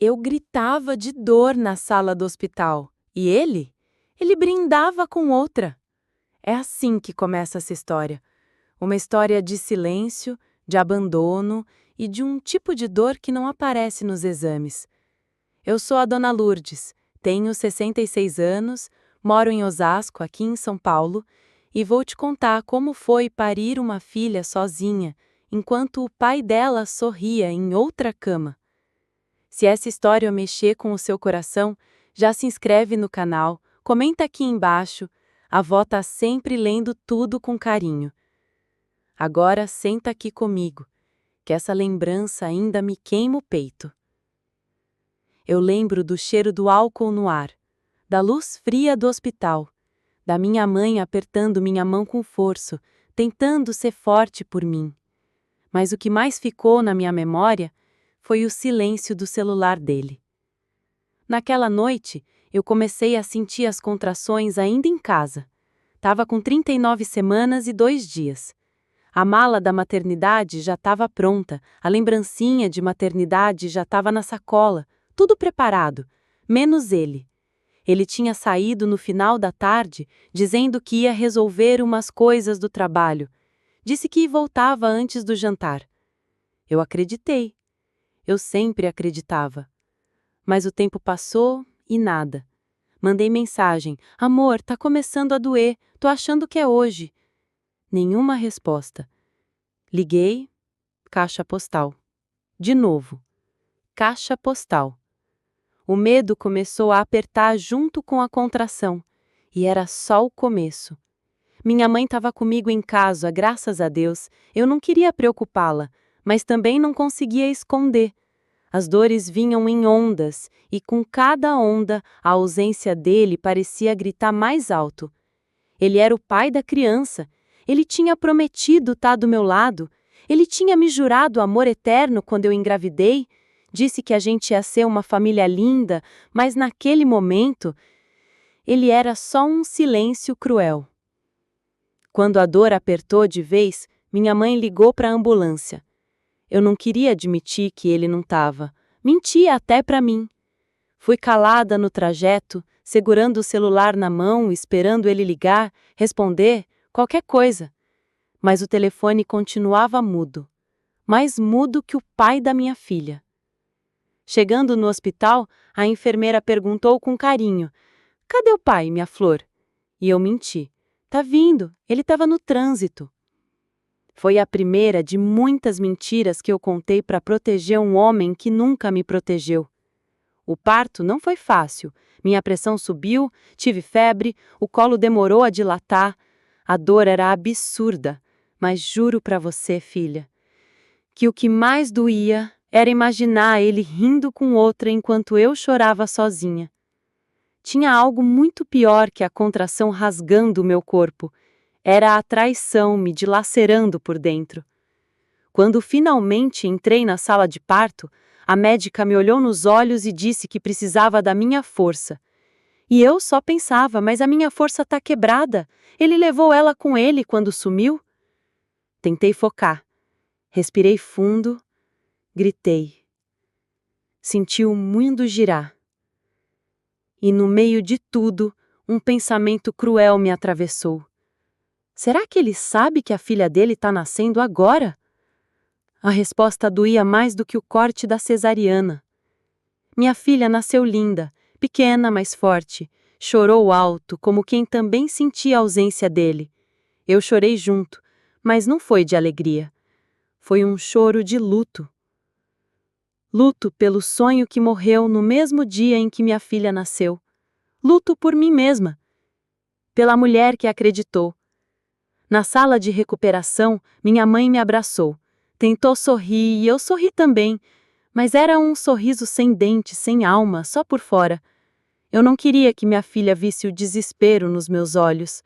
Eu gritava de dor na sala do hospital. E ele brindava com outra. É assim que começa essa história. Uma história de silêncio, de abandono e de um tipo de dor que não aparece nos exames. Eu sou a Dona Lourdes, tenho 66 anos, moro em Osasco, aqui em São Paulo, e vou te contar como foi parir uma filha sozinha, enquanto o pai dela sorria em outra cama. Se essa história mexer com o seu coração, já se inscreve no canal, comenta aqui embaixo, a avó tá sempre lendo tudo com carinho. Agora senta aqui comigo, que essa lembrança ainda me queima o peito. Eu lembro do cheiro do álcool no ar, da luz fria do hospital, da minha mãe apertando minha mão com força, tentando ser forte por mim. Mas o que mais ficou na minha memória foi o silêncio do celular dele. Naquela noite, eu comecei a sentir as contrações ainda em casa. Tava com 39 semanas e 2 dias. A mala da maternidade já estava pronta, a lembrancinha de maternidade já estava na sacola, tudo preparado, menos ele. Ele tinha saído no final da tarde, dizendo que ia resolver umas coisas do trabalho. Disse que voltava antes do jantar. Eu acreditei. Eu sempre acreditava. Mas o tempo passou e nada. Mandei mensagem: amor, tá começando a doer, tô achando que é hoje. Nenhuma resposta. Liguei, caixa postal. De novo, caixa postal. O medo começou a apertar junto com a contração, e era só o começo. Minha mãe estava comigo em casa, graças a Deus. Eu não queria preocupá-la, mas também não conseguia esconder. As dores vinham em ondas, e com cada onda, a ausência dele parecia gritar mais alto. Ele era o pai da criança. Ele tinha prometido estar do meu lado. Ele tinha me jurado amor eterno quando eu engravidei. Disse que a gente ia ser uma família linda, mas naquele momento, ele era só um silêncio cruel. Quando a dor apertou de vez, minha mãe ligou para a ambulância. Eu não queria admitir que ele não estava. Mentia até para mim. Fui calada no trajeto, segurando o celular na mão, esperando ele ligar, responder, qualquer coisa. Mas o telefone continuava mudo. Mais mudo que o pai da minha filha. Chegando no hospital, a enfermeira perguntou com carinho: cadê o pai, minha flor? E eu menti. Tá vindo, ele estava no trânsito. Foi a primeira de muitas mentiras que eu contei para proteger um homem que nunca me protegeu. O parto não foi fácil. Minha pressão subiu, tive febre, o colo demorou a dilatar. A dor era absurda, mas juro para você, filha, que o que mais doía era imaginar ele rindo com outra enquanto eu chorava sozinha. Tinha algo muito pior que a contração rasgando o meu corpo. Era a traição me dilacerando por dentro. Quando finalmente entrei na sala de parto, a médica me olhou nos olhos e disse que precisava da minha força. E eu só pensava, mas a minha força tá quebrada. Ele levou ela com ele quando sumiu? Tentei focar. Respirei fundo, gritei. Senti o mundo girar. E no meio de tudo, um pensamento cruel me atravessou. Será que ele sabe que a filha dele está nascendo agora? A resposta doía mais do que o corte da cesariana. Minha filha nasceu linda, pequena, mas forte. Chorou alto, como quem também sentia a ausência dele. Eu chorei junto, mas não foi de alegria. Foi um choro de luto. Luto pelo sonho que morreu no mesmo dia em que minha filha nasceu. Luto por mim mesma. Pela mulher que acreditou. Na sala de recuperação, minha mãe me abraçou. Tentou sorrir e eu sorri também, mas era um sorriso sem dente, sem alma, só por fora. Eu não queria que minha filha visse o desespero nos meus olhos.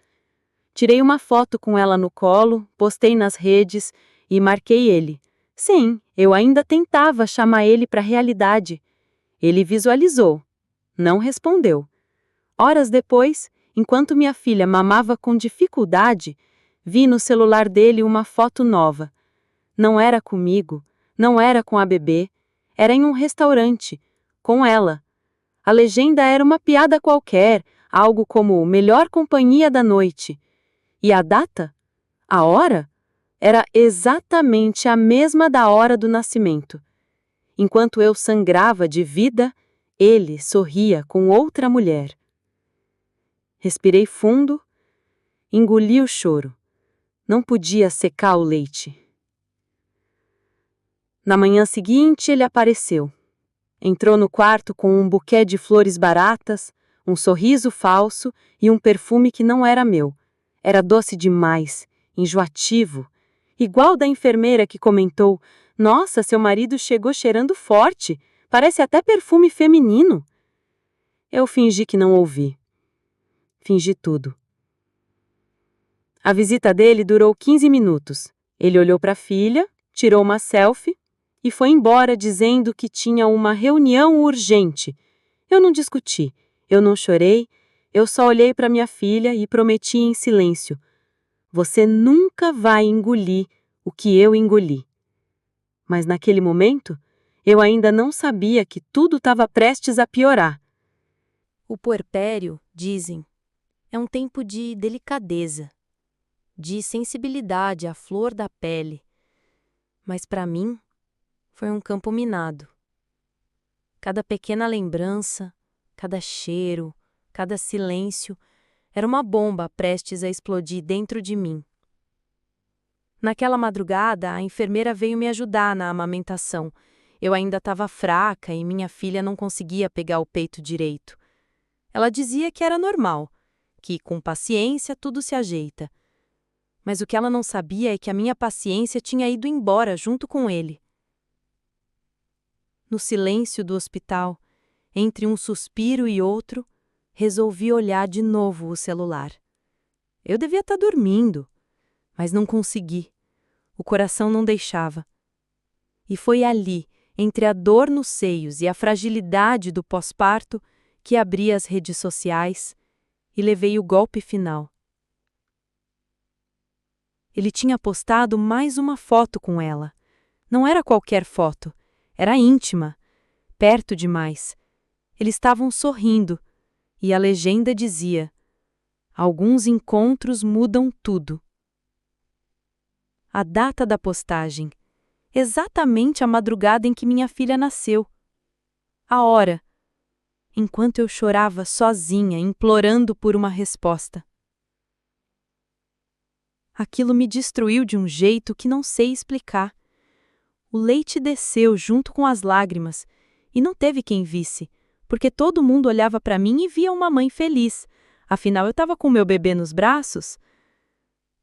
Tirei uma foto com ela no colo, postei nas redes e marquei ele. Sim, eu ainda tentava chamar ele para a realidade. Ele visualizou. Não respondeu. Horas depois, enquanto minha filha mamava com dificuldade, vi no celular dele uma foto nova. Não era comigo, não era com a bebê, era em um restaurante, com ela. A legenda era uma piada qualquer, algo como melhor companhia da noite. E a data? A hora? Era exatamente a mesma da hora do nascimento. Enquanto eu sangrava de vida, ele sorria com outra mulher. Respirei fundo, engoli o choro. Não podia secar o leite. Na manhã seguinte, ele apareceu. Entrou no quarto com um buquê de flores baratas, um sorriso falso e um perfume que não era meu. Era doce demais, enjoativo, igual da enfermeira que comentou: "Nossa, seu marido chegou cheirando forte, parece até perfume feminino." Eu fingi que não ouvi. Fingi tudo. A visita dele durou 15 minutos. Ele olhou para a filha, tirou uma selfie e foi embora dizendo que tinha uma reunião urgente. Eu não discuti, eu não chorei, eu só olhei para minha filha e prometi em silêncio: "Você nunca vai engolir o que eu engoli." Mas naquele momento, eu ainda não sabia que tudo estava prestes a piorar. O puerpério, dizem, é um tempo de delicadeza, de sensibilidade à flor da pele. Mas para mim, foi um campo minado. Cada pequena lembrança, cada cheiro, cada silêncio era uma bomba prestes a explodir dentro de mim. Naquela madrugada, a enfermeira veio me ajudar na amamentação. Eu ainda estava fraca e minha filha não conseguia pegar o peito direito. Ela dizia que era normal, que com paciência tudo se ajeita. Mas o que ela não sabia é que a minha paciência tinha ido embora junto com ele. No silêncio do hospital, entre um suspiro e outro, resolvi olhar de novo o celular. Eu devia estar dormindo, mas não consegui. O coração não deixava. E foi ali, entre a dor nos seios e a fragilidade do pós-parto, que abri as redes sociais e levei o golpe final. Ele tinha postado mais uma foto com ela. Não era qualquer foto, era íntima, perto demais. Eles estavam sorrindo, e a legenda dizia: "Alguns encontros mudam tudo." A data da postagem, exatamente a madrugada em que minha filha nasceu. A hora, enquanto eu chorava sozinha, implorando por uma resposta. Aquilo me destruiu de um jeito que não sei explicar. O leite desceu junto com as lágrimas, e não teve quem visse, porque todo mundo olhava para mim e via uma mãe feliz. Afinal, eu estava com meu bebê nos braços.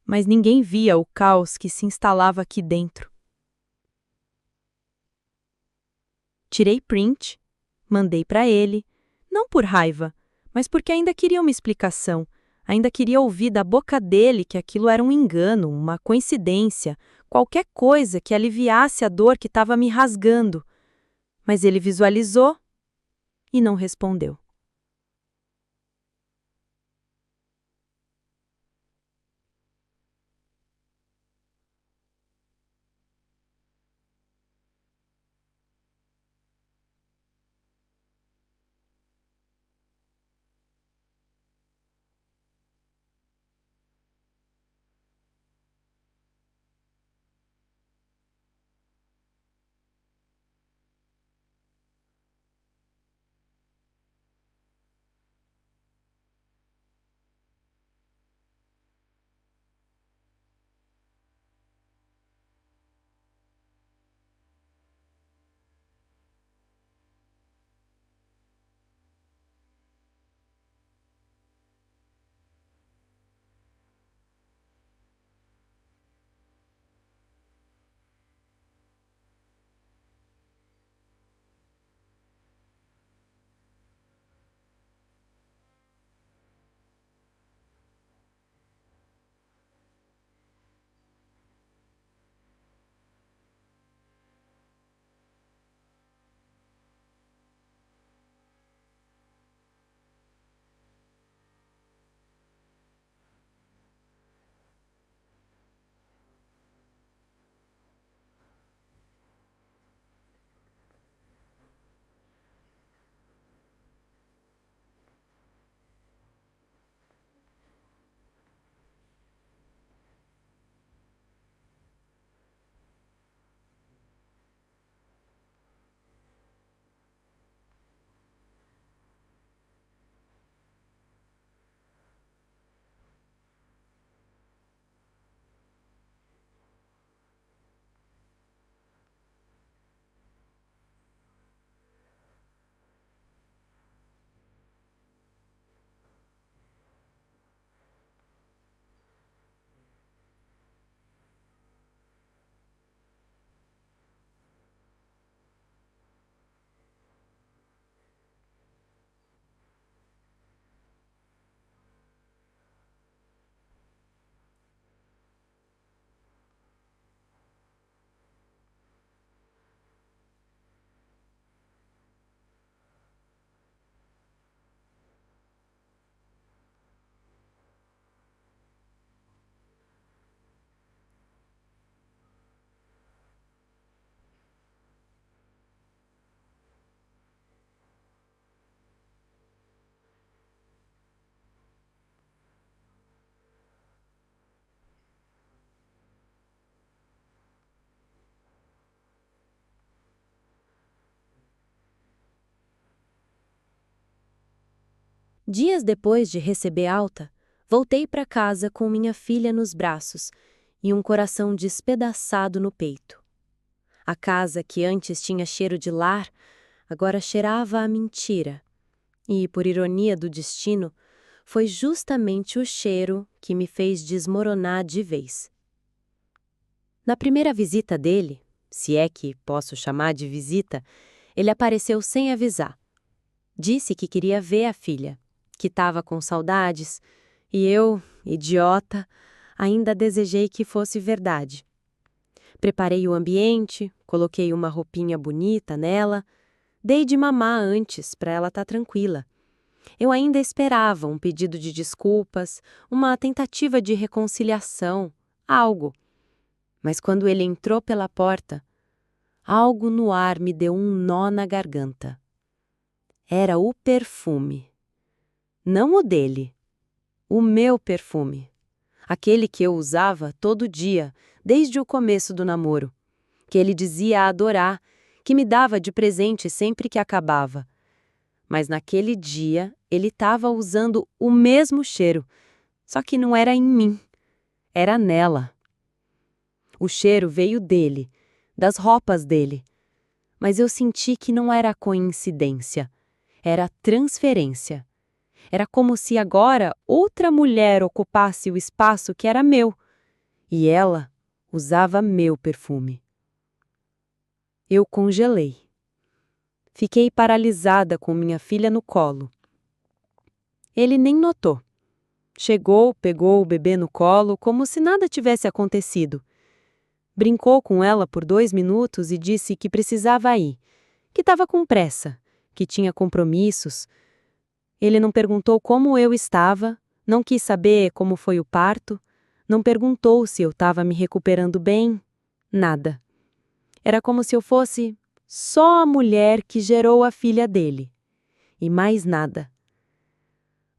Mas ninguém via o caos que se instalava aqui dentro. Tirei print, mandei para ele, não por raiva, mas porque ainda queria uma explicação. Ainda queria ouvir da boca dele que aquilo era um engano, uma coincidência, qualquer coisa que aliviasse a dor que estava me rasgando. Mas ele visualizou e não respondeu. Dias depois de receber alta, voltei para casa com minha filha nos braços e um coração despedaçado no peito. A casa que antes tinha cheiro de lar, agora cheirava a mentira. E, por ironia do destino, foi justamente o cheiro que me fez desmoronar de vez. Na primeira visita dele, se é que posso chamar de visita, ele apareceu sem avisar. Disse que queria ver a filha, que estava com saudades, e eu, idiota, ainda desejei que fosse verdade. Preparei o ambiente, coloquei uma roupinha bonita nela, dei de mamar antes para ela estar tranquila. Eu ainda esperava um pedido de desculpas, uma tentativa de reconciliação, algo. Mas quando ele entrou pela porta, algo no ar me deu um nó na garganta. Era o perfume. Não o dele. O meu perfume. Aquele que eu usava todo dia, desde o começo do namoro. Que ele dizia adorar, que me dava de presente sempre que acabava. Mas naquele dia, ele estava usando o mesmo cheiro, só que não era em mim, era nela. O cheiro veio dele, das roupas dele, mas eu senti que não era coincidência, era transferência. Era como se agora outra mulher ocupasse o espaço que era meu, e ela usava meu perfume. Eu congelei. Fiquei paralisada com minha filha no colo. Ele nem notou. Chegou, pegou o bebê no colo como se nada tivesse acontecido. Brincou com ela por 2 minutos e disse que precisava ir, que estava com pressa, que tinha compromissos. Ele não perguntou como eu estava, não quis saber como foi o parto, não perguntou se eu estava me recuperando bem, nada. Era como se eu fosse só a mulher que gerou a filha dele. E mais nada.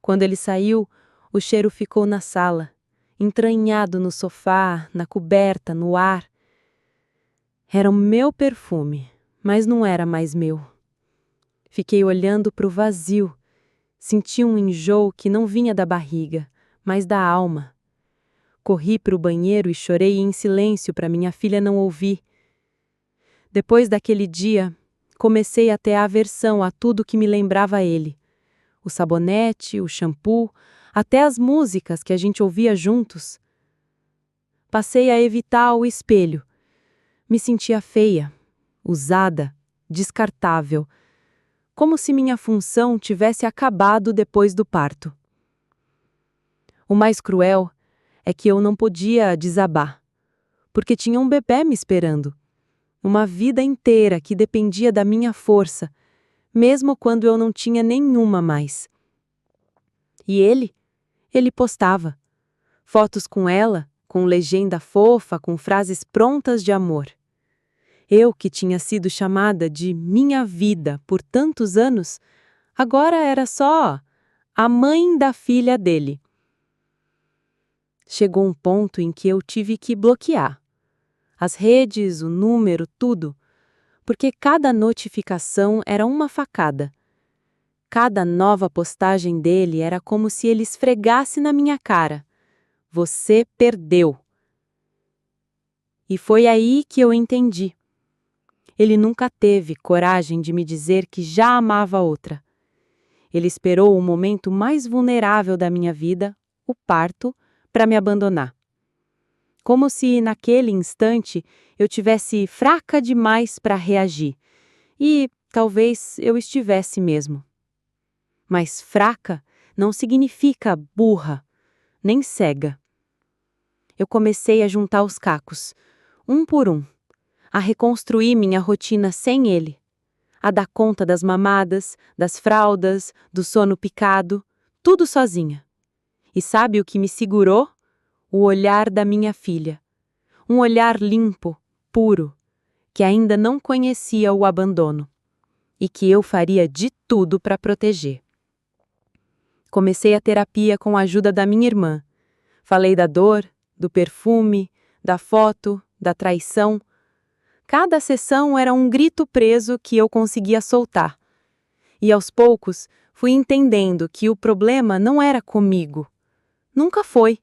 Quando ele saiu, o cheiro ficou na sala, entranhado no sofá, na coberta, no ar. Era o meu perfume, mas não era mais meu. Fiquei olhando para o vazio. Senti um enjoo que não vinha da barriga, mas da alma. Corri para o banheiro e chorei em silêncio para minha filha não ouvir. Depois daquele dia, comecei a ter aversão a tudo que me lembrava ele. O sabonete, o shampoo, até as músicas que a gente ouvia juntos. Passei a evitar o espelho. Me sentia feia, usada, descartável, como se minha função tivesse acabado depois do parto. O mais cruel é que eu não podia desabar, porque tinha um bebê me esperando, uma vida inteira que dependia da minha força, mesmo quando eu não tinha nenhuma mais. E ele postava fotos com ela, com legenda fofa, com frases prontas de amor. Eu, que tinha sido chamada de minha vida por tantos anos, agora era só a mãe da filha dele. Chegou um ponto em que eu tive que bloquear. As redes, o número, tudo, porque cada notificação era uma facada. Cada nova postagem dele era como se ele esfregasse na minha cara. Você perdeu. E foi aí que eu entendi. Ele nunca teve coragem de me dizer que já amava outra. Ele esperou o momento mais vulnerável da minha vida, o parto, para me abandonar. Como se, naquele instante, eu tivesse fraca demais para reagir. E talvez eu estivesse mesmo. Mas fraca não significa burra, nem cega. Eu comecei a juntar os cacos, um por um, a reconstruir minha rotina sem ele, a dar conta das mamadas, das fraldas, do sono picado, tudo sozinha. E sabe o que me segurou? O olhar da minha filha. Um olhar limpo, puro, que ainda não conhecia o abandono e que eu faria de tudo para proteger. Comecei a terapia com a ajuda da minha irmã. Falei da dor, do perfume, da foto, da traição. Cada sessão era um grito preso que eu conseguia soltar. E aos poucos, fui entendendo que o problema não era comigo. Nunca foi.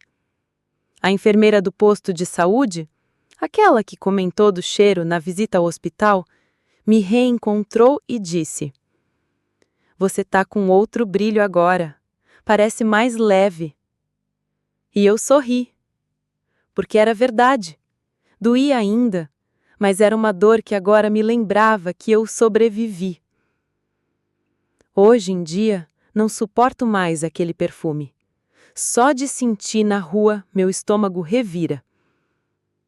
A enfermeira do posto de saúde, aquela que comentou do cheiro na visita ao hospital, me reencontrou e disse: "Você tá com outro brilho agora. Parece mais leve." E eu sorri, porque era verdade. Doía ainda, mas era uma dor que agora me lembrava que eu sobrevivi. Hoje em dia, não suporto mais aquele perfume. Só de sentir na rua, meu estômago revira.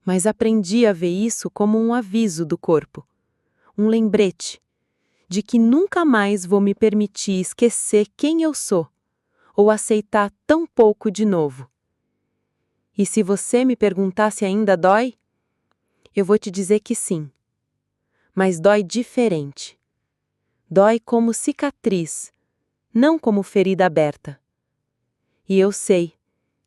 Mas aprendi a ver isso como um aviso do corpo, um lembrete de que nunca mais vou me permitir esquecer quem eu sou ou aceitar tão pouco de novo. E se você me perguntar se ainda dói, eu vou te dizer que sim. Mas dói diferente. Dói como cicatriz, não como ferida aberta. E eu sei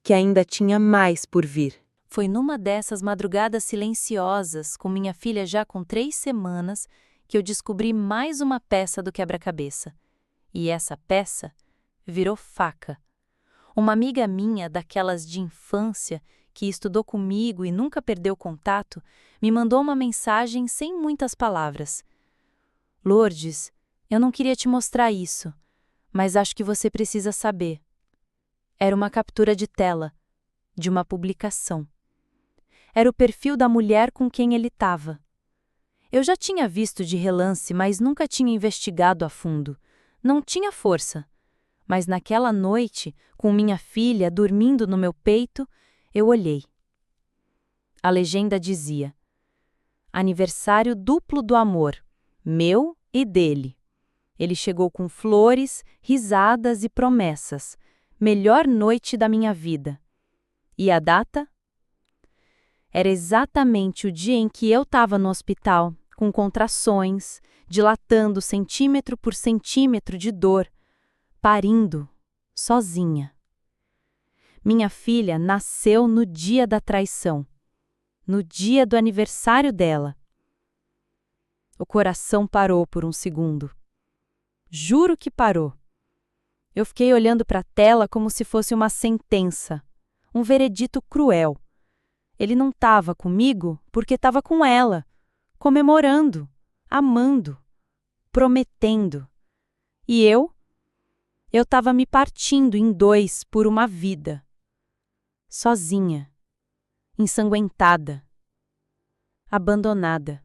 que ainda tinha mais por vir. Foi numa dessas madrugadas silenciosas, com minha filha já com 3 semanas, que eu descobri mais uma peça do quebra-cabeça. E essa peça virou faca. Uma amiga minha, daquelas de infância, que estudou comigo e nunca perdeu contato, me mandou uma mensagem sem muitas palavras. "Lourdes, eu não queria te mostrar isso, mas acho que você precisa saber." Era uma captura de tela, de uma publicação. Era o perfil da mulher com quem ele estava. Eu já tinha visto de relance, mas nunca tinha investigado a fundo. Não tinha força. Mas naquela noite, com minha filha dormindo no meu peito, eu olhei. A legenda dizia: "Aniversário duplo do amor, meu e dele. Ele chegou com flores, risadas e promessas. Melhor noite da minha vida." E a data? Era exatamente o dia em que eu estava no hospital, com contrações, dilatando centímetro por centímetro de dor, parindo, sozinha. Minha filha nasceu no dia da traição, no dia do aniversário dela. O coração parou por um segundo. Juro que parou. Eu fiquei olhando para a tela como se fosse uma sentença, um veredito cruel. Ele não estava comigo porque estava com ela, comemorando, amando, prometendo. E eu? Eu estava me partindo em 2 por uma vida. Sozinha, ensanguentada, abandonada.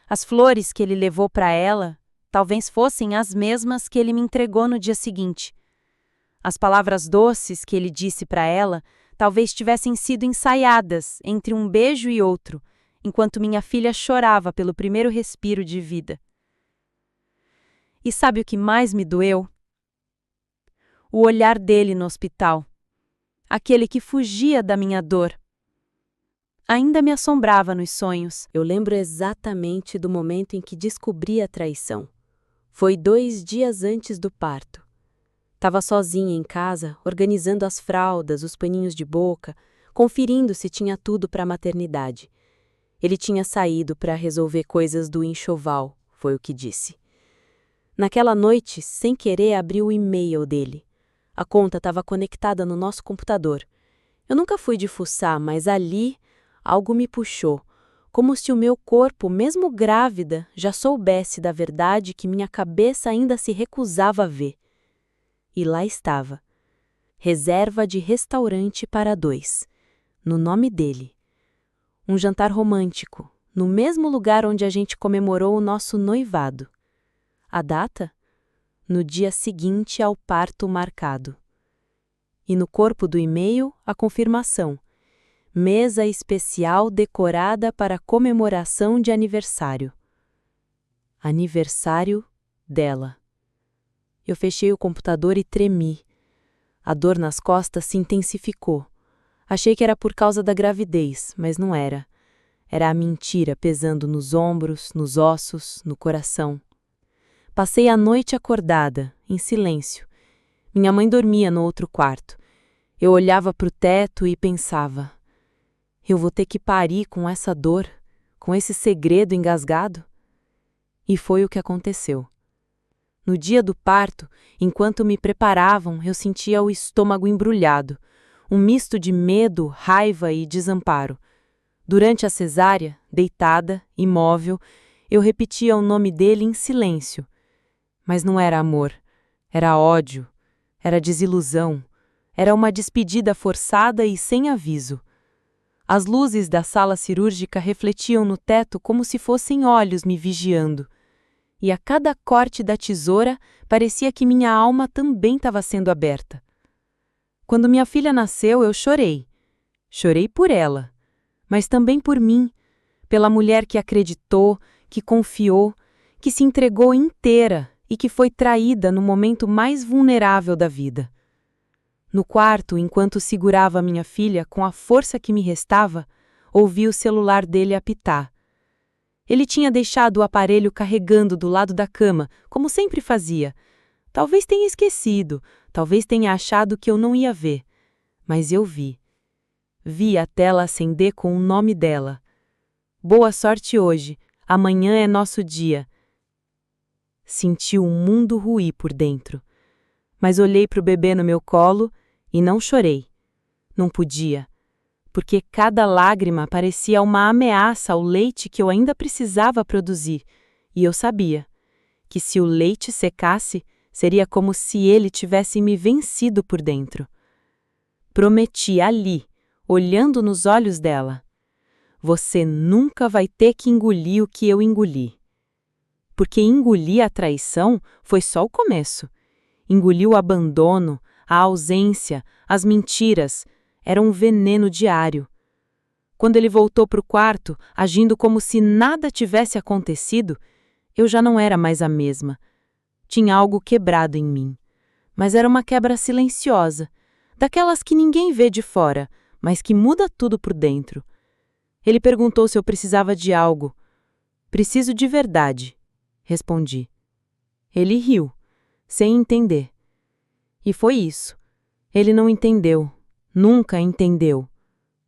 As flores que ele levou para ela talvez fossem as mesmas que ele me entregou no dia seguinte. As palavras doces que ele disse para ela talvez tivessem sido ensaiadas entre um beijo e outro, enquanto minha filha chorava pelo primeiro respiro de vida. E sabe o que mais me doeu? O olhar dele no hospital, aquele que fugia da minha dor. Ainda me assombrava nos sonhos. Eu lembro exatamente do momento em que descobri a traição. Foi 2 dias antes do parto. Estava sozinha em casa, organizando as fraldas, os paninhos de boca, conferindo se tinha tudo para a maternidade. Ele tinha saído para resolver coisas do enxoval, foi o que disse. Naquela noite, sem querer, abri o e-mail dele. A conta estava conectada no nosso computador. Eu nunca fui de fuçar, mas ali algo me puxou, como se o meu corpo, mesmo grávida, já soubesse da verdade que minha cabeça ainda se recusava a ver. E lá estava. Reserva de restaurante para 2, no nome dele. Um jantar romântico, no mesmo lugar onde a gente comemorou o nosso noivado. A data? No dia seguinte ao parto marcado. E no corpo do e-mail, a confirmação. Mesa especial decorada para comemoração de aniversário. Aniversário dela. Eu fechei o computador e tremi. A dor nas costas se intensificou. Achei que era por causa da gravidez, mas não era. Era a mentira pesando nos ombros, nos ossos, no coração. Passei a noite acordada, em silêncio. Minha mãe dormia no outro quarto. Eu olhava para o teto e pensava: eu vou ter que parir com essa dor, com esse segredo engasgado? E foi o que aconteceu. No dia do parto, enquanto me preparavam, eu sentia o estômago embrulhado, um misto de medo, raiva e desamparo. Durante a cesárea, deitada, imóvel, eu repetia o nome dele em silêncio. Mas não era amor, era ódio, era desilusão, era uma despedida forçada e sem aviso. As luzes da sala cirúrgica refletiam no teto como se fossem olhos me vigiando. E a cada corte da tesoura parecia que minha alma também estava sendo aberta. Quando minha filha nasceu, eu chorei. Chorei por ela, mas também por mim, pela mulher que acreditou, que confiou, que se entregou inteira e que foi traída no momento mais vulnerável da vida. No quarto, enquanto segurava minha filha com a força que me restava, ouvi o celular dele apitar. Ele tinha deixado o aparelho carregando do lado da cama, como sempre fazia. Talvez tenha esquecido, talvez tenha achado que eu não ia ver. Mas eu vi. Vi a tela acender com o nome dela. Boa sorte hoje, amanhã é nosso dia. Senti o mundo ruir por dentro. Mas olhei para o bebê no meu colo e não chorei. Não podia, porque cada lágrima parecia uma ameaça ao leite que eu ainda precisava produzir, e eu sabia que se o leite secasse, seria como se ele tivesse me vencido por dentro. Prometi ali, olhando nos olhos dela: você nunca vai ter que engolir o que eu engoli. Porque engolir a traição foi só o começo. Engolir o abandono, a ausência, as mentiras, era um veneno diário. Quando ele voltou para o quarto, agindo como se nada tivesse acontecido, eu já não era mais a mesma. Tinha algo quebrado em mim. Mas era uma quebra silenciosa, daquelas que ninguém vê de fora, mas que muda tudo por dentro. Ele perguntou se eu precisava de algo. Preciso de verdade, respondi. Ele riu, sem entender. E foi isso. Ele não entendeu, nunca entendeu,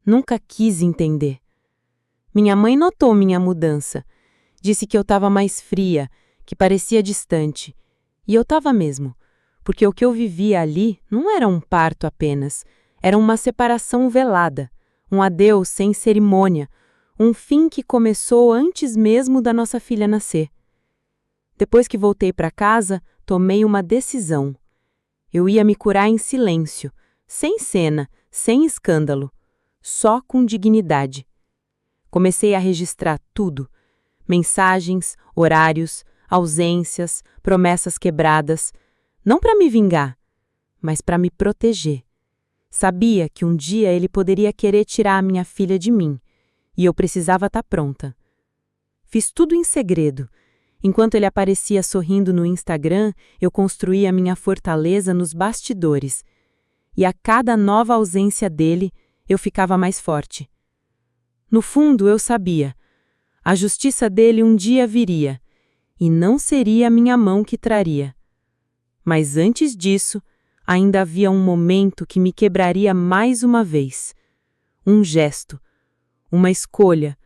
nunca quis entender. Minha mãe notou minha mudança. Disse que eu estava mais fria, que parecia distante. E eu estava mesmo, porque o que eu vivia ali não era um parto apenas, era uma separação velada, um adeus sem cerimônia, um fim que começou antes mesmo da nossa filha nascer. Depois que voltei para casa, tomei uma decisão. Eu ia me curar em silêncio, sem cena, sem escândalo, só com dignidade. Comecei a registrar tudo: mensagens, horários, ausências, promessas quebradas, não para me vingar, mas para me proteger. Sabia que um dia ele poderia querer tirar a minha filha de mim, e eu precisava estar pronta. Fiz tudo em segredo. Enquanto ele aparecia sorrindo no Instagram, eu construía minha fortaleza nos bastidores. E a cada nova ausência dele, eu ficava mais forte. No fundo, eu sabia. A justiça dele um dia viria, e não seria a minha mão que traria. Mas antes disso, ainda havia um momento que me quebraria mais uma vez. Um gesto, uma escolha,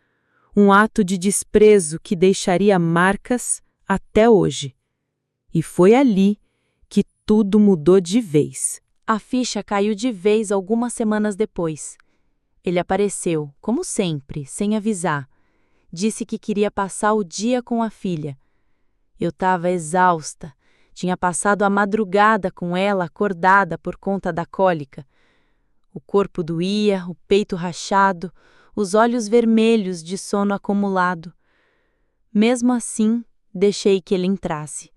um ato de desprezo que deixaria marcas até hoje. E foi ali que tudo mudou de vez. A ficha caiu de vez algumas semanas depois. Ele apareceu, como sempre, sem avisar. Disse que queria passar o dia com a filha. Eu estava exausta. Tinha passado a madrugada com ela acordada por conta da cólica. O corpo doía, o peito rachado, os olhos vermelhos de sono acumulado. Mesmo assim, deixei que ele entrasse.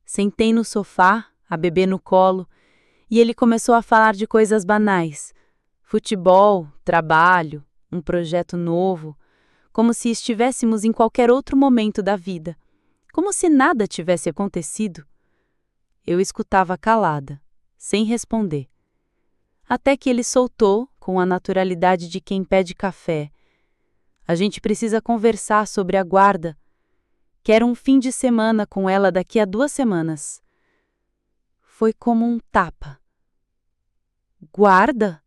Sentei no sofá, a bebê no colo, e ele começou a falar de coisas banais. Futebol, trabalho, um projeto novo, como se estivéssemos em qualquer outro momento da vida, como se nada tivesse acontecido. Eu escutava calada, sem responder. Até que ele soltou, com a naturalidade de quem pede café: a gente precisa conversar sobre a guarda. Quero um fim de semana com ela daqui a 2 semanas. Foi como um tapa. Guarda?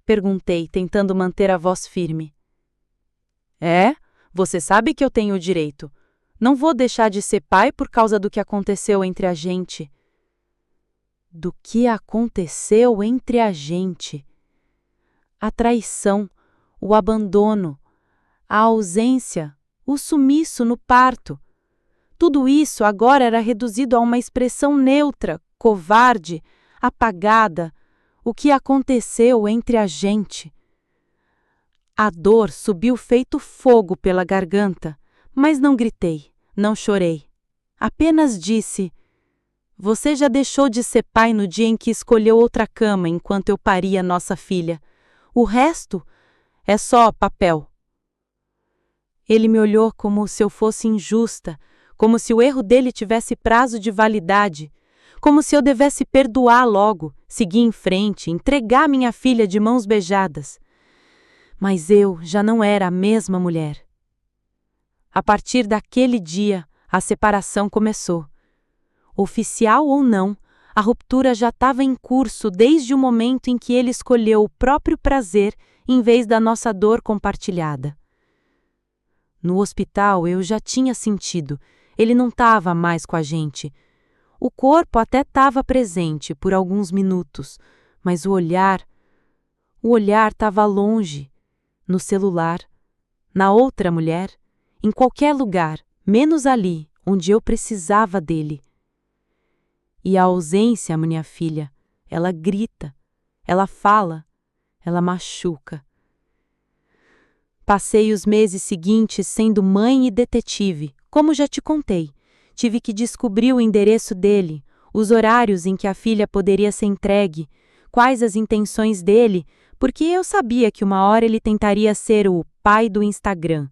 Perguntei, tentando manter a voz firme. É, você sabe que eu tenho o direito. Não vou deixar de ser pai por causa do que aconteceu entre a gente. Do que aconteceu entre a gente. A traição, o abandono, a ausência, o sumiço no parto. Tudo isso agora era reduzido a uma expressão neutra, covarde, apagada. O que aconteceu entre a gente. A dor subiu feito fogo pela garganta, mas não gritei, não chorei. Apenas disse: você já deixou de ser pai no dia em que escolheu outra cama enquanto eu paria nossa filha. O resto é só papel. Ele me olhou como se eu fosse injusta, como se o erro dele tivesse prazo de validade, como se eu devesse perdoar logo, seguir em frente, entregar minha filha de mãos beijadas. Mas eu já não era a mesma mulher. A partir daquele dia, a separação começou. Oficial ou não, a ruptura já estava em curso desde o momento em que ele escolheu o próprio prazer em vez da nossa dor compartilhada. No hospital eu já tinha sentido, ele não estava mais com a gente. O corpo até estava presente por alguns minutos, mas o olhar estava longe, no celular, na outra mulher, em qualquer lugar, menos ali, onde eu precisava dele. E a ausência, minha filha, ela grita, ela fala, ela machuca. Passei os meses seguintes sendo mãe e detetive, como já te contei. Tive que descobrir o endereço dele, os horários em que a filha poderia ser entregue, quais as intenções dele, porque eu sabia que uma hora ele tentaria ser o pai do Instagram,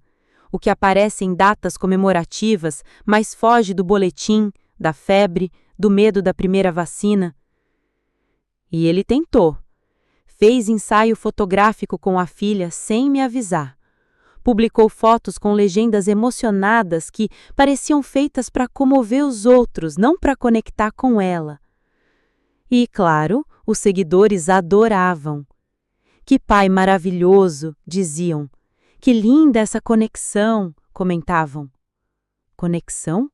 o que aparece em datas comemorativas, mas foge do boletim, da febre, do medo da primeira vacina. E ele tentou. Fez ensaio fotográfico com a filha sem me avisar. Publicou fotos com legendas emocionadas que pareciam feitas para comover os outros, não para conectar com ela. E, claro, os seguidores adoravam. Que pai maravilhoso, diziam. Que linda essa conexão, comentavam. Conexão?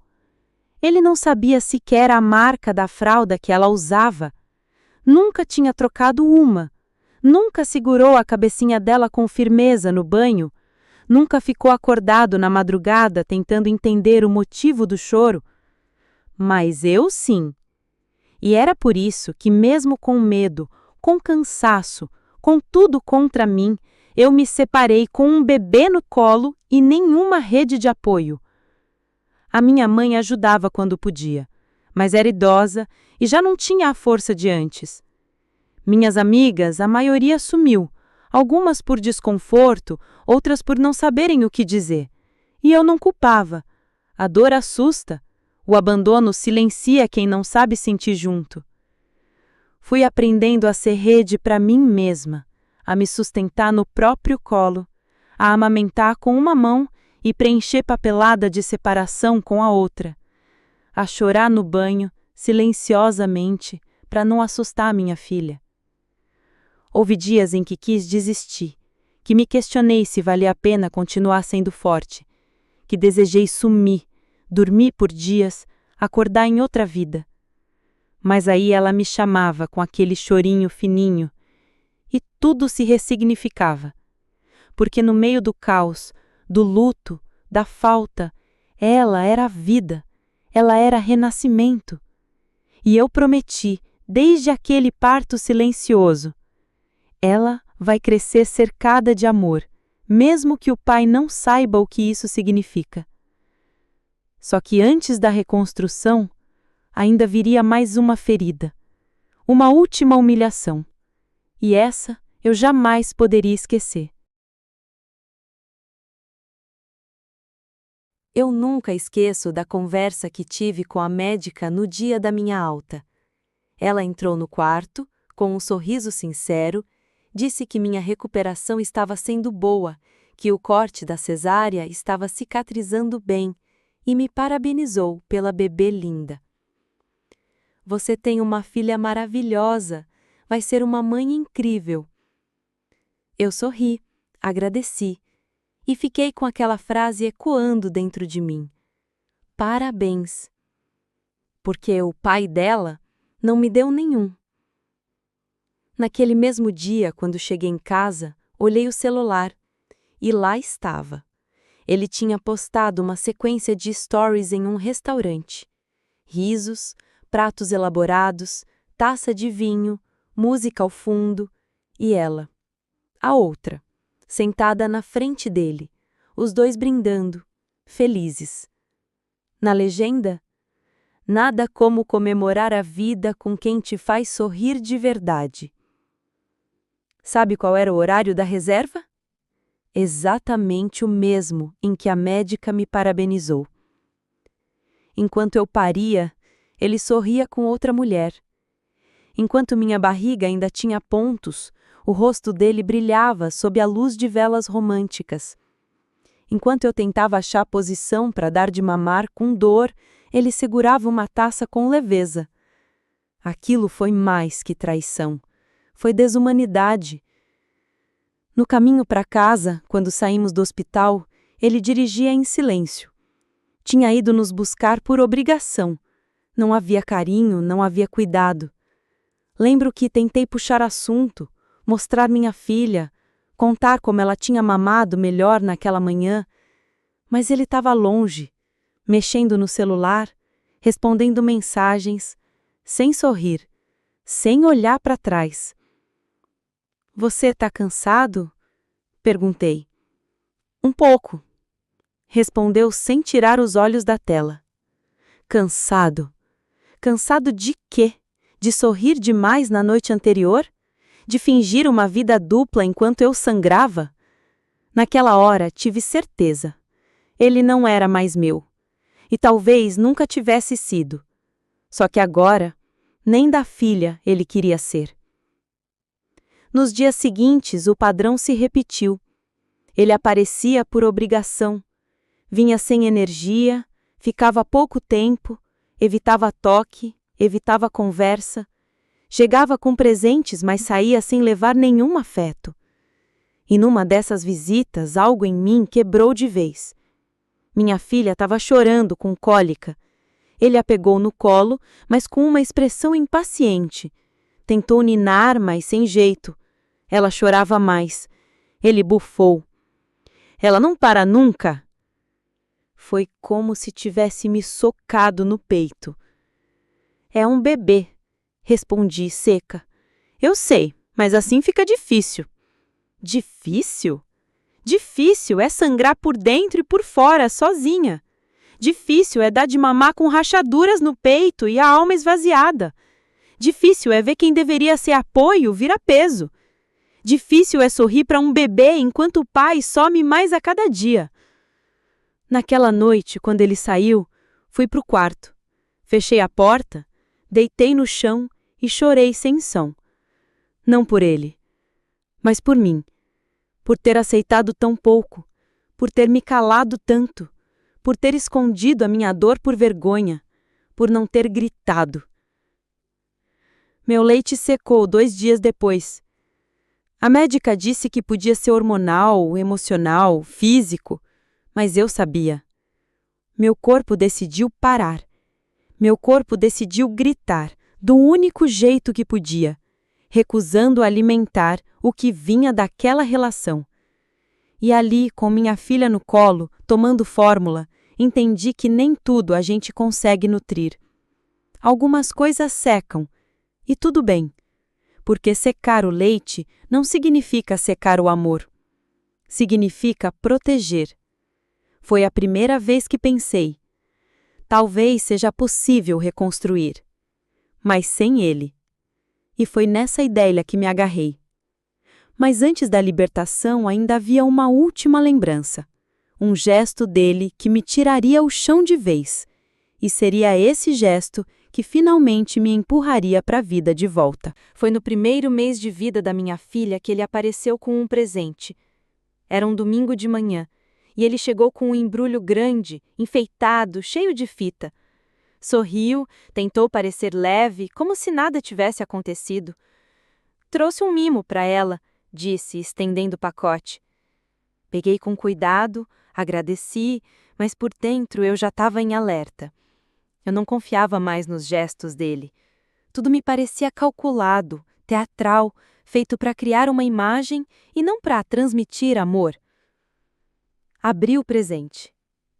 Ele não sabia sequer a marca da fralda que ela usava. Nunca tinha trocado uma. Nunca segurou a cabecinha dela com firmeza no banho. Nunca ficou acordado na madrugada tentando entender o motivo do choro. Mas eu sim. E era por isso que, mesmo com medo, com cansaço, com tudo contra mim, eu me separei com um bebê no colo e nenhuma rede de apoio. A minha mãe ajudava quando podia, mas era idosa e já não tinha a força de antes. Minhas amigas, a maioria sumiu, algumas por desconforto, outras por não saberem o que dizer. E eu não culpava. A dor assusta, o abandono silencia quem não sabe sentir junto. Fui aprendendo a ser rede para mim mesma, a me sustentar no próprio colo, a amamentar com uma mão e preencher papelada de separação com a outra, a chorar no banho, silenciosamente, para não assustar minha filha. Houve dias em que quis desistir, que me questionei se valia a pena continuar sendo forte, que desejei sumir, dormir por dias, acordar em outra vida. Mas aí ela me chamava com aquele chorinho fininho e tudo se ressignificava, porque no meio do caos, do luto, da falta, ela era a vida, ela era renascimento. E eu prometi, desde aquele parto silencioso, ela vai crescer cercada de amor, mesmo que o pai não saiba o que isso significa. Só que antes da reconstrução, ainda viria mais uma ferida, uma última humilhação. E essa eu jamais poderia esquecer. Eu nunca esqueço da conversa que tive com a médica no dia da minha alta. Ela entrou no quarto, com um sorriso sincero, disse que minha recuperação estava sendo boa, que o corte da cesárea estava cicatrizando bem e me parabenizou pela bebê linda. Você tem uma filha maravilhosa, vai ser uma mãe incrível. Eu sorri, agradeci e fiquei com aquela frase ecoando dentro de mim. parabéns. Porque o pai dela não me deu nenhum. Naquele mesmo dia, quando cheguei em casa, olhei o celular e lá estava. Ele tinha postado uma sequência de stories em um restaurante. Risos, pratos elaborados, taça de vinho, música ao fundo e ela, a outra, sentada na frente dele, os dois brindando, felizes. Na legenda, nada como comemorar a vida com quem te faz sorrir de verdade. Sabe qual era o horário da reserva? Exatamente o mesmo em que a médica me parabenizou. Enquanto eu paria, ele sorria com outra mulher. Enquanto minha barriga ainda tinha pontos, o rosto dele brilhava sob a luz de velas românticas. Enquanto eu tentava achar posição para dar de mamar com dor, ele segurava uma taça com leveza. Aquilo foi mais que traição. Foi desumanidade. No caminho para casa, quando saímos do hospital, ele dirigia em silêncio. Tinha ido nos buscar por obrigação. Não havia carinho, não havia cuidado. Lembro que tentei puxar assunto, mostrar minha filha, contar como ela tinha mamado melhor naquela manhã, mas ele estava longe, mexendo no celular, respondendo mensagens, sem sorrir, sem olhar para trás. Você está cansado? Perguntei. Um pouco. Respondeu sem tirar os olhos da tela. Cansado. Cansado de quê? De sorrir demais na noite anterior? De fingir uma vida dupla enquanto eu sangrava? Naquela hora tive certeza. Ele não era mais meu. E talvez nunca tivesse sido. Só que agora, nem da filha ele queria ser. Nos dias seguintes, o padrão se repetiu. Ele aparecia por obrigação. Vinha sem energia, ficava pouco tempo, evitava toque, evitava conversa. Chegava com presentes, mas saía sem levar nenhum afeto. E numa dessas visitas, algo em mim quebrou de vez. Minha filha estava chorando com cólica. Ele a pegou no colo, mas com uma expressão impaciente. Tentou ninar, mas sem jeito. Ela chorava mais. Ele bufou. Ela não para nunca. Foi como se tivesse me socado no peito. É um bebê, respondi seca. Eu sei, mas assim fica difícil. Difícil? Difícil é sangrar por dentro e por fora, sozinha. Difícil é dar de mamar com rachaduras no peito e a alma esvaziada. Difícil é ver quem deveria ser apoio virar peso. Difícil é sorrir para um bebê enquanto o pai some mais a cada dia. Naquela noite, quando ele saiu, fui para o quarto. Fechei a porta, deitei no chão e chorei sem som. Não por ele, mas por mim. Por ter aceitado tão pouco, por ter me calado tanto, por ter escondido a minha dor por vergonha, por não ter gritado. Meu leite secou 2 dias depois. A médica disse que podia ser hormonal, emocional, físico, mas eu sabia. Meu corpo decidiu parar. Meu corpo decidiu gritar, do único jeito que podia, recusando alimentar o que vinha daquela relação. E ali, com minha filha no colo, tomando fórmula, entendi que nem tudo a gente consegue nutrir. Algumas coisas secam, e tudo bem. Porque secar o leite não significa secar o amor. Significa proteger. Foi a primeira vez que pensei. Talvez seja possível reconstruir. Mas sem ele. E foi nessa ideia que me agarrei. Mas antes da libertação ainda havia uma última lembrança. Um gesto dele que me tiraria o chão de vez. E seria esse gesto que finalmente me empurraria para a vida de volta. Foi no primeiro mês de vida da minha filha que ele apareceu com um presente. Era um domingo de manhã, e ele chegou com um embrulho grande, enfeitado, cheio de fita. Sorriu, tentou parecer leve, como se nada tivesse acontecido. Trouxe um mimo para ela, disse, estendendo o pacote. Peguei com cuidado, agradeci, mas por dentro eu já estava em alerta. Eu não confiava mais nos gestos dele. Tudo me parecia calculado, teatral, feito para criar uma imagem e não para transmitir amor. Abri o presente.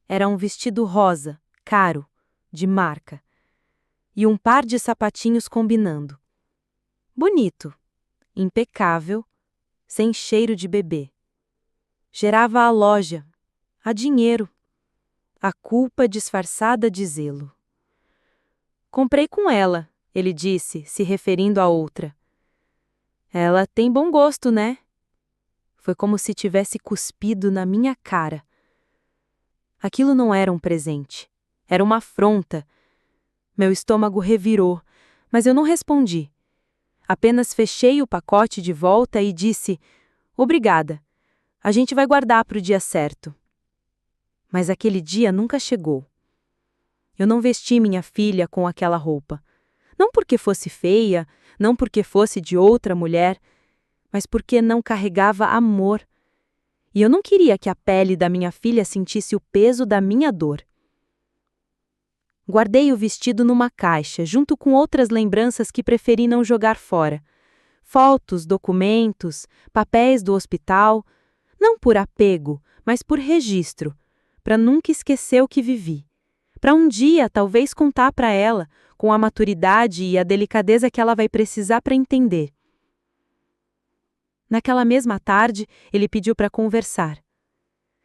Era um vestido rosa, caro, de marca. E um par de sapatinhos combinando. Bonito, impecável, sem cheiro de bebê. Cheirava a loja, a dinheiro, a culpa disfarçada de zelo. Comprei com ela, ele disse, se referindo a outra. Ela tem bom gosto, né? Foi como se tivesse cuspido na minha cara. Aquilo não era um presente. Era uma afronta. Meu estômago revirou, mas eu não respondi. Apenas fechei o pacote de volta e disse: obrigada. A gente vai guardar para o dia certo. Mas aquele dia nunca chegou. Eu não vesti minha filha com aquela roupa. Não porque fosse feia, não porque fosse de outra mulher, mas porque não carregava amor. E eu não queria que a pele da minha filha sentisse o peso da minha dor. Guardei o vestido numa caixa, junto com outras lembranças que preferi não jogar fora. Fotos, documentos, papéis do hospital, não por apego, mas por registro, para nunca esquecer o que vivi. Para um dia, talvez, contar para ela, com a maturidade e a delicadeza que ela vai precisar para entender. Naquela mesma tarde, ele pediu para conversar.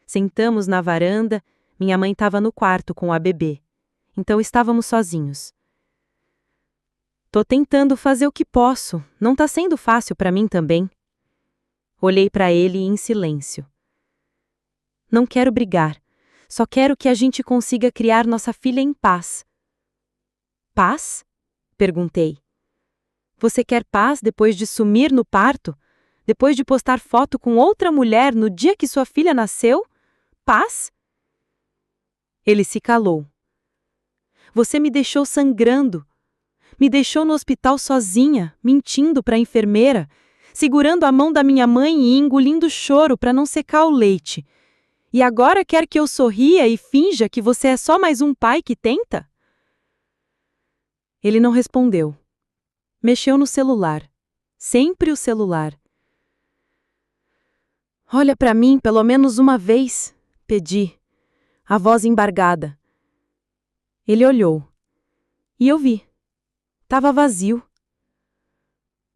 Sentamos na varanda, minha mãe estava no quarto com a bebê. Então estávamos sozinhos. Tô tentando fazer o que posso, não tá sendo fácil para mim também. Olhei para ele em silêncio. Não quero brigar, só quero que a gente consiga criar nossa filha em paz. Paz? Perguntei. Você quer paz depois de sumir no parto? Depois de postar foto com outra mulher no dia que sua filha nasceu? Paz? Ele se calou. Você me deixou sangrando. Me deixou no hospital sozinha, mentindo para a enfermeira, segurando a mão da minha mãe e engolindo choro para não secar o leite. E agora quer que eu sorria e finja que você é só mais um pai que tenta? Ele não respondeu. Mexeu no celular. Sempre o celular. Olha para mim pelo menos uma vez, pedi, a voz embargada. Ele olhou. E eu vi. Tava vazio.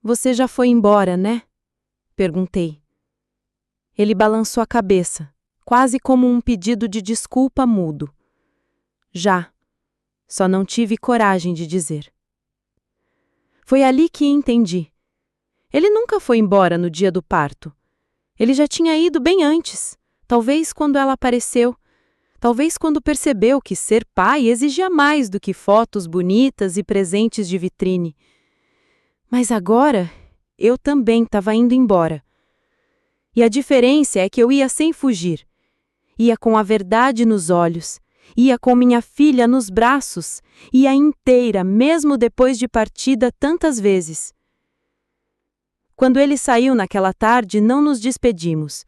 Você já foi embora, né? Perguntei. Ele balançou a cabeça, quase como um pedido de desculpa mudo. Já. Só não tive coragem de dizer. Foi ali que entendi. Ele nunca foi embora no dia do parto. Ele já tinha ido bem antes, talvez quando ela apareceu, talvez quando percebeu que ser pai exigia mais do que fotos bonitas e presentes de vitrine. Mas agora, eu também estava indo embora. E a diferença é que eu ia sem fugir. Ia com a verdade nos olhos, ia com minha filha nos braços, ia inteira, mesmo depois de partida tantas vezes. Quando ele saiu naquela tarde, não nos despedimos.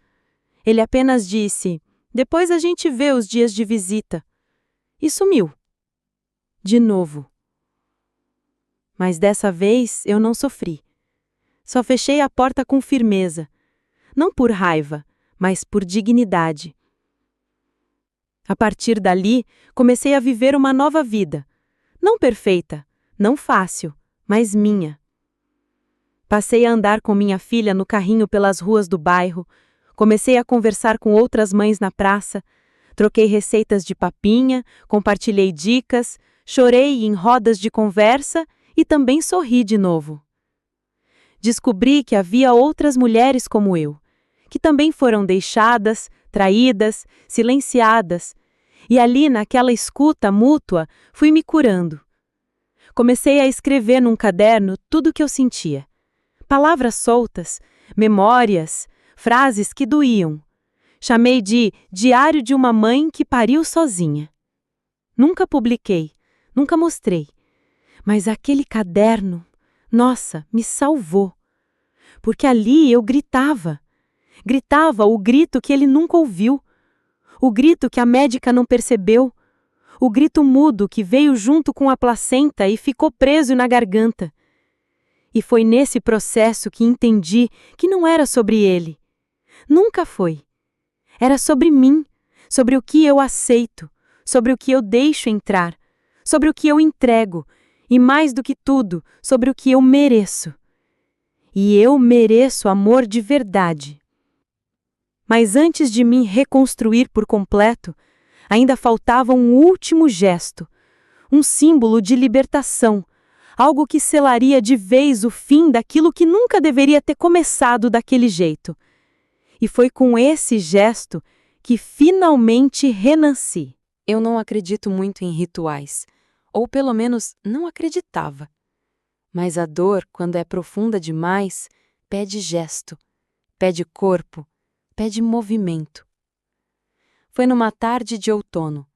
Ele apenas disse: depois a gente vê os dias de visita. E sumiu. De novo. Mas dessa vez eu não sofri. Só fechei a porta com firmeza. Não por raiva, mas por dignidade. A partir dali, comecei a viver uma nova vida. Não perfeita, não fácil, mas minha. Passei a andar com minha filha no carrinho pelas ruas do bairro, comecei a conversar com outras mães na praça, troquei receitas de papinha, compartilhei dicas, chorei em rodas de conversa e também sorri de novo. Descobri que havia outras mulheres como eu, que também foram deixadas, traídas, silenciadas, e ali naquela escuta mútua fui me curando. Comecei a escrever num caderno tudo o que eu sentia. Palavras soltas, memórias, frases que doíam. Chamei de Diário de uma Mãe que Pariu Sozinha. Nunca publiquei, nunca mostrei. Mas aquele caderno, nossa, me salvou. Porque ali eu gritava. Gritava o grito que ele nunca ouviu. o grito que a médica não percebeu, o grito mudo que veio junto com a placenta e ficou preso na garganta. E foi nesse processo que entendi que não era sobre ele. Nunca foi. Era sobre mim, sobre o que eu aceito, sobre o que eu deixo entrar, sobre o que eu entrego e, mais do que tudo, sobre o que eu mereço. E eu mereço amor de verdade. Mas antes de me reconstruir por completo, ainda faltava um último gesto, um símbolo de libertação, algo que selaria de vez o fim daquilo que nunca deveria ter começado daquele jeito. E foi com esse gesto que finalmente renasci. Eu não acredito muito em rituais, ou pelo menos não acreditava. Mas a dor, quando é profunda demais, pede gesto, pede corpo, pede movimento. Foi numa tarde de outono.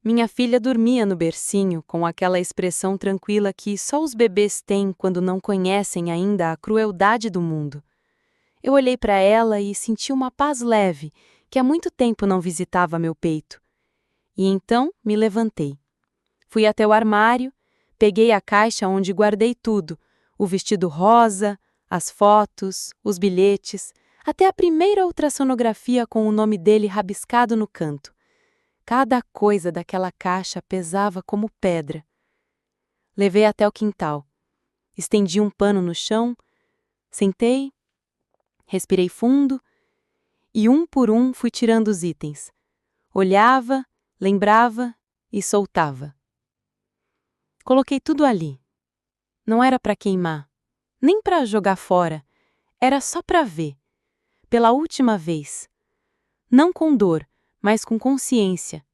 Minha filha dormia no bercinho com aquela expressão tranquila que só os bebês têm quando não conhecem ainda a crueldade do mundo. Eu olhei para ela e senti uma paz leve que há muito tempo não visitava meu peito. E então me levantei. Fui até o armário, peguei a caixa onde guardei tudo, o vestido rosa, as fotos, os bilhetes, até a primeira ultrassonografia com o nome dele rabiscado no canto. Cada coisa daquela caixa pesava como pedra. Levei até o quintal. Estendi um pano no chão, sentei, respirei fundo e um por um fui tirando os itens. Olhava, lembrava e soltava. Coloquei tudo ali. Não era para queimar, nem para jogar fora. Era só para ver. Pela última vez. Não com dor, mas com consciência.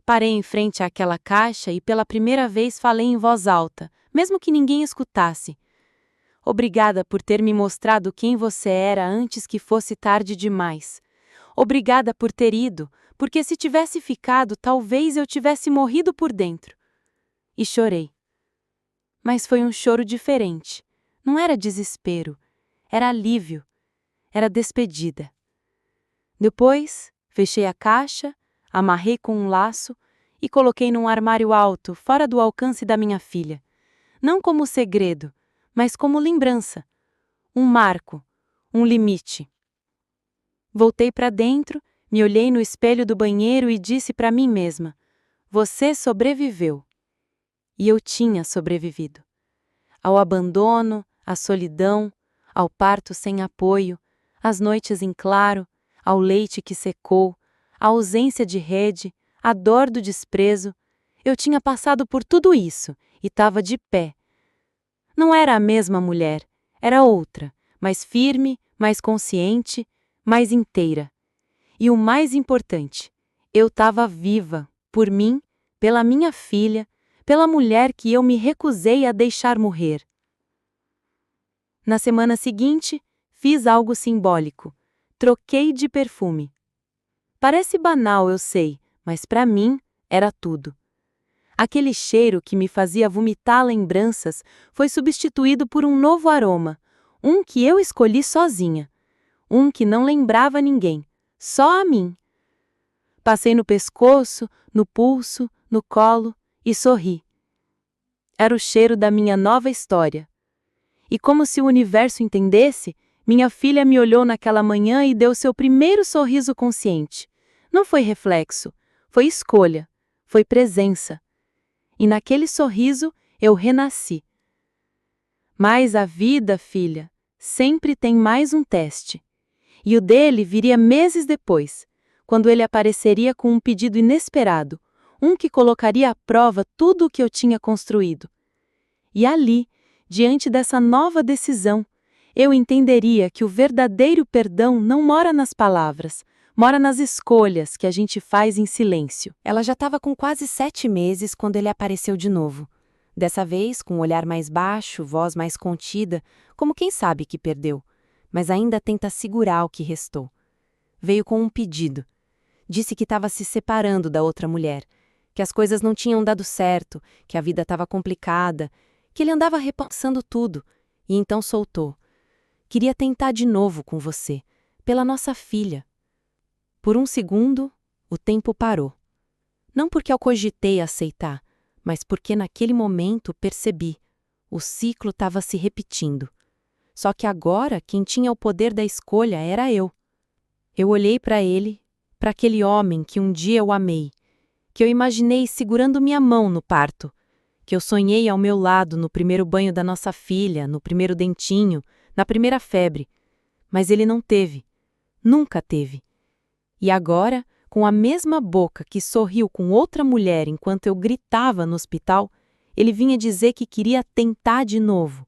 Parei em frente àquela caixa e pela primeira vez falei em voz alta, mesmo que ninguém escutasse. Obrigada por ter me mostrado quem você era antes que fosse tarde demais. Obrigada por ter ido, porque se tivesse ficado, talvez eu tivesse morrido por dentro. E chorei. Mas foi um choro diferente. Não era desespero, era alívio, era despedida. Depois, fechei a caixa, amarrei com um laço e coloquei num armário alto, fora do alcance da minha filha. Não como segredo, mas como lembrança. Um marco, um limite. Voltei para dentro, me olhei no espelho do banheiro e disse para mim mesma: você sobreviveu. E eu tinha sobrevivido. Ao abandono, à solidão, ao parto sem apoio, às noites em claro, ao leite que secou, à ausência de rede, à dor do desprezo. Eu tinha passado por tudo isso e estava de pé. Não era a mesma mulher, era outra, mais firme, mais consciente, mais inteira. E o mais importante, eu estava viva, por mim, pela minha filha, pela mulher que eu me recusei a deixar morrer. Na semana seguinte, fiz algo simbólico. Troquei de perfume. Parece banal, eu sei, mas para mim era tudo. Aquele cheiro que me fazia vomitar lembranças foi substituído por um novo aroma, um que eu escolhi sozinha. Um que não lembrava ninguém, só a mim. Passei no pescoço, no pulso, no colo e sorri. Era o cheiro da minha nova história. E como se o universo entendesse, minha filha me olhou naquela manhã e deu seu primeiro sorriso consciente. Não foi reflexo, foi escolha, foi presença. E naquele sorriso eu renasci. Mas a vida, filha, sempre tem mais um teste. E o dele viria meses depois, quando ele apareceria com um pedido inesperado, um que colocaria à prova tudo o que eu tinha construído. E ali, diante dessa nova decisão, eu entenderia que o verdadeiro perdão não mora nas palavras, mora nas escolhas que a gente faz em silêncio. Ela já estava com quase 7 meses quando ele apareceu de novo. Dessa vez, com um olhar mais baixo, voz mais contida, como quem sabe que perdeu, mas ainda tenta segurar o que restou. Veio com um pedido. Disse que estava se separando da outra mulher, que as coisas não tinham dado certo, que a vida estava complicada, que ele andava repensando tudo, e então soltou. Queria tentar de novo com você, pela nossa filha. Por um segundo, o tempo parou. Não porque eu cogitei aceitar, mas porque naquele momento percebi. O ciclo estava se repetindo. Só que agora quem tinha o poder da escolha era eu. Eu olhei para ele, para aquele homem que um dia eu amei, que eu imaginei segurando minha mão no parto, que eu sonhei ao meu lado no primeiro banho da nossa filha, no primeiro dentinho, na primeira febre. Mas ele não teve. Nunca teve. E agora, com a mesma boca que sorriu com outra mulher enquanto eu gritava no hospital, ele vinha dizer que queria tentar de novo.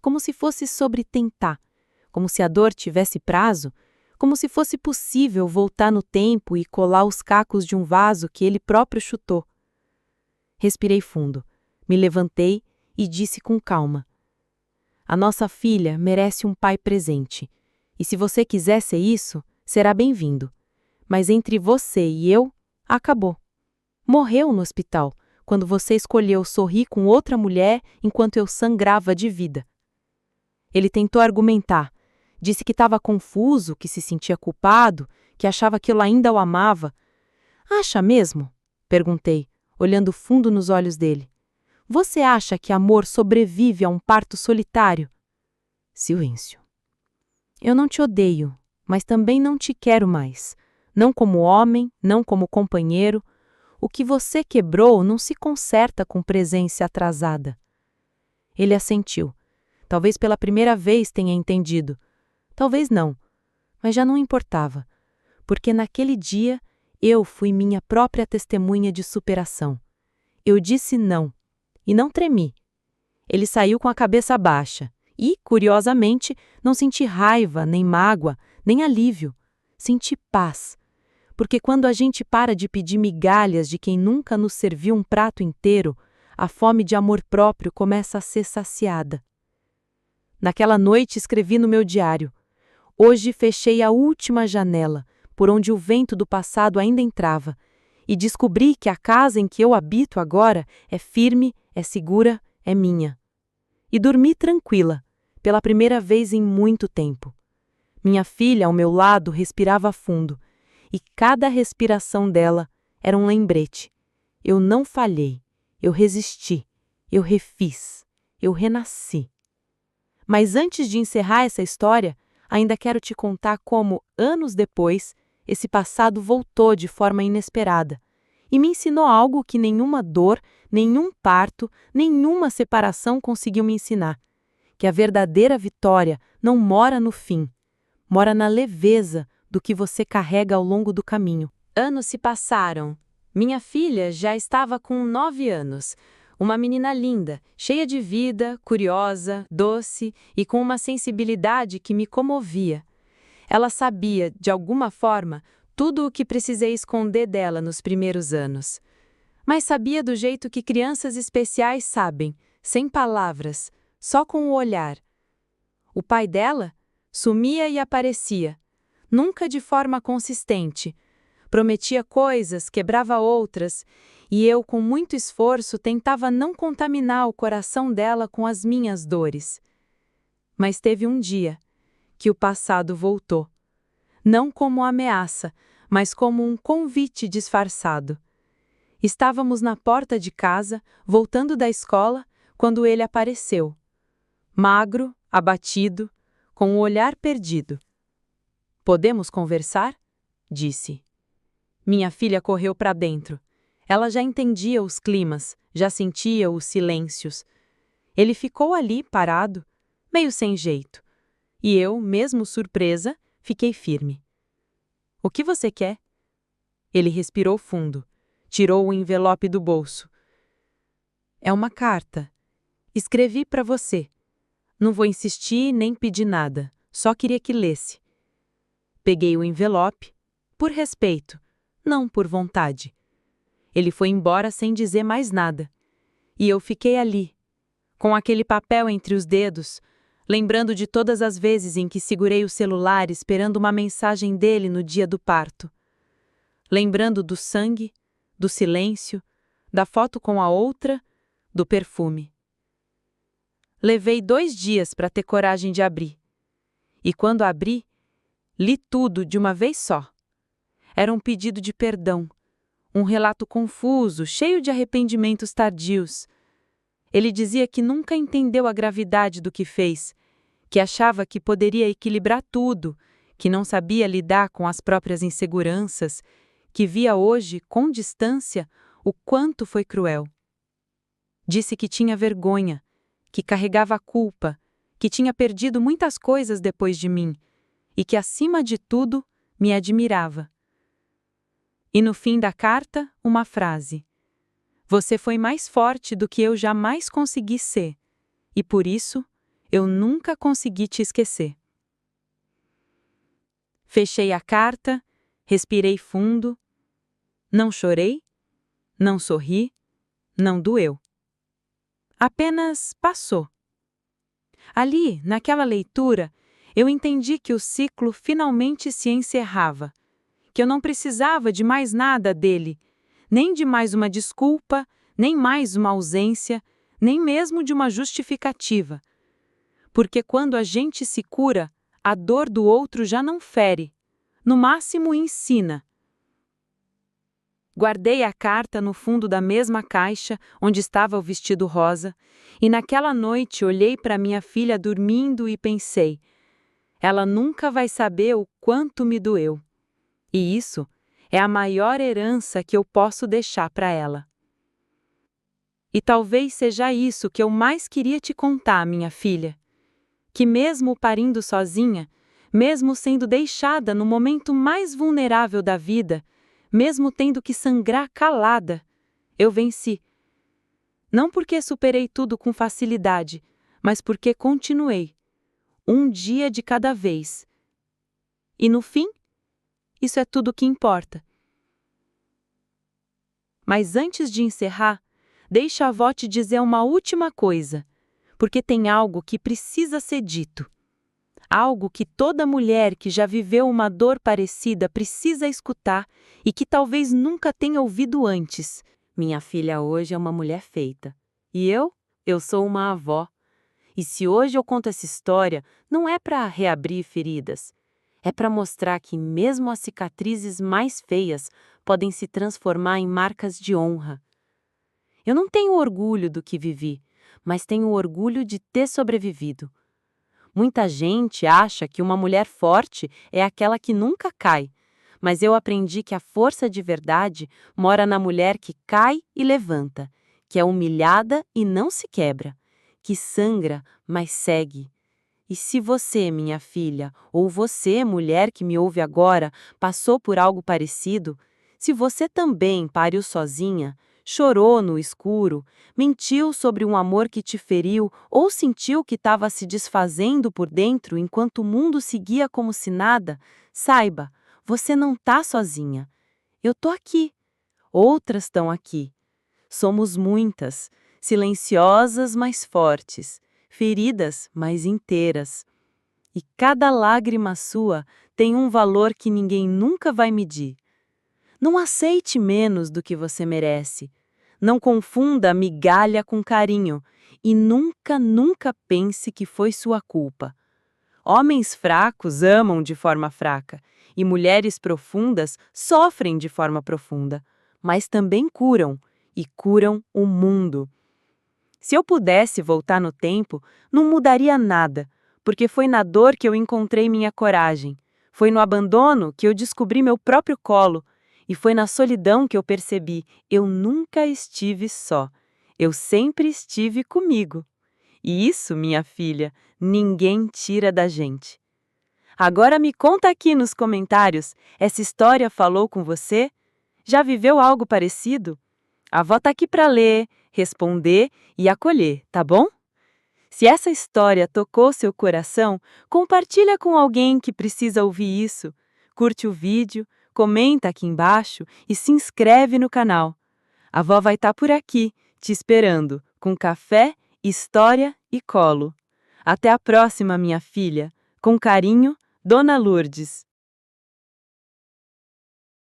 Como se fosse sobre tentar. Como se a dor tivesse prazo. Como se fosse possível voltar no tempo e colar os cacos de um vaso que ele próprio chutou. Respirei fundo, me levantei e disse com calma: a nossa filha merece um pai presente. E se você quiser ser isso, será bem-vindo. Mas entre você e eu, acabou. Morreu no hospital, quando você escolheu sorrir com outra mulher enquanto eu sangrava de vida. Ele tentou argumentar. Disse que estava confuso, que se sentia culpado, que achava que eu ainda o amava. Acha mesmo? Perguntei, olhando fundo nos olhos dele. Você acha que amor sobrevive a um parto solitário? Silêncio. Eu não te odeio, mas também não te quero mais. Não como homem, não como companheiro. O que você quebrou não se conserta com presença atrasada. Ele assentiu. Talvez pela primeira vez tenha entendido. Talvez não, mas já não importava, porque naquele dia eu fui minha própria testemunha de superação. Eu disse não, e não tremi. Ele saiu com a cabeça baixa e, curiosamente, não senti raiva, nem mágoa, nem alívio. Senti paz, porque quando a gente para de pedir migalhas de quem nunca nos serviu um prato inteiro, a fome de amor próprio começa a ser saciada. Naquela noite escrevi no meu diário: hoje fechei a última janela, por onde o vento do passado ainda entrava, e descobri que a casa em que eu habito agora é firme, é segura, é minha. E dormi tranquila, pela primeira vez em muito tempo. Minha filha ao meu lado respirava fundo, e cada respiração dela era um lembrete. Eu não falhei, eu resisti, eu refiz, eu renasci. Mas antes de encerrar essa história, ainda quero te contar como, anos depois, esse passado voltou de forma inesperada e me ensinou algo que nenhuma dor, nenhum parto, nenhuma separação conseguiu me ensinar: que a verdadeira vitória não mora no fim, mora na leveza do que você carrega ao longo do caminho. Anos se passaram. Minha filha já estava com 9 anos. Uma menina linda, cheia de vida, curiosa, doce e com uma sensibilidade que me comovia. Ela sabia, de alguma forma, tudo o que precisei esconder dela nos primeiros anos. Mas sabia do jeito que crianças especiais sabem, sem palavras, só com o olhar. O pai dela sumia e aparecia, nunca de forma consistente. Prometia coisas, quebrava outras, e eu, com muito esforço, tentava não contaminar o coração dela com as minhas dores. Mas teve um dia que o passado voltou. Não como ameaça, mas como um convite disfarçado. Estávamos na porta de casa, voltando da escola, quando ele apareceu. Magro, abatido, com o olhar perdido. "Podemos conversar?" disse. Minha filha correu para dentro. Ela já entendia os climas, já sentia os silêncios. Ele ficou ali, parado, meio sem jeito. E eu, mesmo surpresa, fiquei firme. "O que você quer?" Ele respirou fundo, tirou o envelope do bolso. "É uma carta. Escrevi para você. Não vou insistir nem pedir nada, só queria que lesse." Peguei o envelope, por respeito, não por vontade. Ele foi embora sem dizer mais nada. E eu fiquei ali, com aquele papel entre os dedos, lembrando de todas as vezes em que segurei o celular esperando uma mensagem dele no dia do parto. Lembrando do sangue, do silêncio, da foto com a outra, do perfume. Levei 2 dias para ter coragem de abrir. E quando abri, li tudo de uma vez só. Era um pedido de perdão, um relato confuso, cheio de arrependimentos tardios. Ele dizia que nunca entendeu a gravidade do que fez, que achava que poderia equilibrar tudo, que não sabia lidar com as próprias inseguranças, que via hoje, com distância, o quanto foi cruel. Disse que tinha vergonha, que carregava a culpa, que tinha perdido muitas coisas depois de mim e que, acima de tudo, me admirava. E no fim da carta, uma frase: "Você foi mais forte do que eu jamais consegui ser, e por isso eu nunca consegui te esquecer." Fechei a carta, respirei fundo. Não chorei, não sorri, não doeu. Apenas passou. Ali, naquela leitura, eu entendi que o ciclo finalmente se encerrava, que eu não precisava de mais nada dele, nem de mais uma desculpa, nem mais uma ausência, nem mesmo de uma justificativa. Porque quando a gente se cura, a dor do outro já não fere, no máximo ensina. Guardei a carta no fundo da mesma caixa onde estava o vestido rosa, e naquela noite olhei para minha filha dormindo e pensei: ela nunca vai saber o quanto me doeu. E isso é a maior herança que eu posso deixar para ela. E talvez seja isso que eu mais queria te contar, minha filha. Que mesmo parindo sozinha, mesmo sendo deixada no momento mais vulnerável da vida, mesmo tendo que sangrar calada, eu venci. Não porque superei tudo com facilidade, mas porque continuei, um dia de cada vez. E no fim, isso é tudo que importa. Mas antes de encerrar, deixa a avó te dizer uma última coisa, porque tem algo que precisa ser dito. Algo que toda mulher que já viveu uma dor parecida precisa escutar e que talvez nunca tenha ouvido antes. Minha filha hoje é uma mulher feita. E eu sou uma avó. E se hoje eu conto essa história, não é para reabrir feridas. É para mostrar que mesmo as cicatrizes mais feias podem se transformar em marcas de honra. Eu não tenho orgulho do que vivi, mas tenho orgulho de ter sobrevivido. Muita gente acha que uma mulher forte é aquela que nunca cai, mas eu aprendi que a força de verdade mora na mulher que cai e levanta, que é humilhada e não se quebra, que sangra, mas segue. E se você, minha filha, ou você, mulher que me ouve agora, passou por algo parecido, se você também pariu sozinha, chorou no escuro, mentiu sobre um amor que te feriu ou sentiu que estava se desfazendo por dentro enquanto o mundo seguia como se nada, saiba, você não está sozinha. Eu tô aqui. Outras estão aqui. Somos muitas, silenciosas, mas fortes, feridas, mas inteiras. E cada lágrima sua tem um valor que ninguém nunca vai medir. Não aceite menos do que você merece. Não confunda migalha com carinho. E nunca, nunca pense que foi sua culpa. Homens fracos amam de forma fraca. E mulheres profundas sofrem de forma profunda. Mas também curam. E curam o mundo. Se eu pudesse voltar no tempo, não mudaria nada. Porque foi na dor que eu encontrei minha coragem. Foi no abandono que eu descobri meu próprio colo. E foi na solidão que eu percebi, eu nunca estive só. Eu sempre estive comigo. E isso, minha filha, ninguém tira da gente. Agora me conta aqui nos comentários, essa história falou com você? Já viveu algo parecido? A avó tá aqui para ler, responder e acolher, tá bom? Se essa história tocou seu coração, compartilha com alguém que precisa ouvir isso. Curte o vídeo, comenta aqui embaixo e se inscreve no canal. A avó vai estar por aqui, te esperando, com café, história e colo. Até a próxima, minha filha. Com carinho, Dona Lourdes.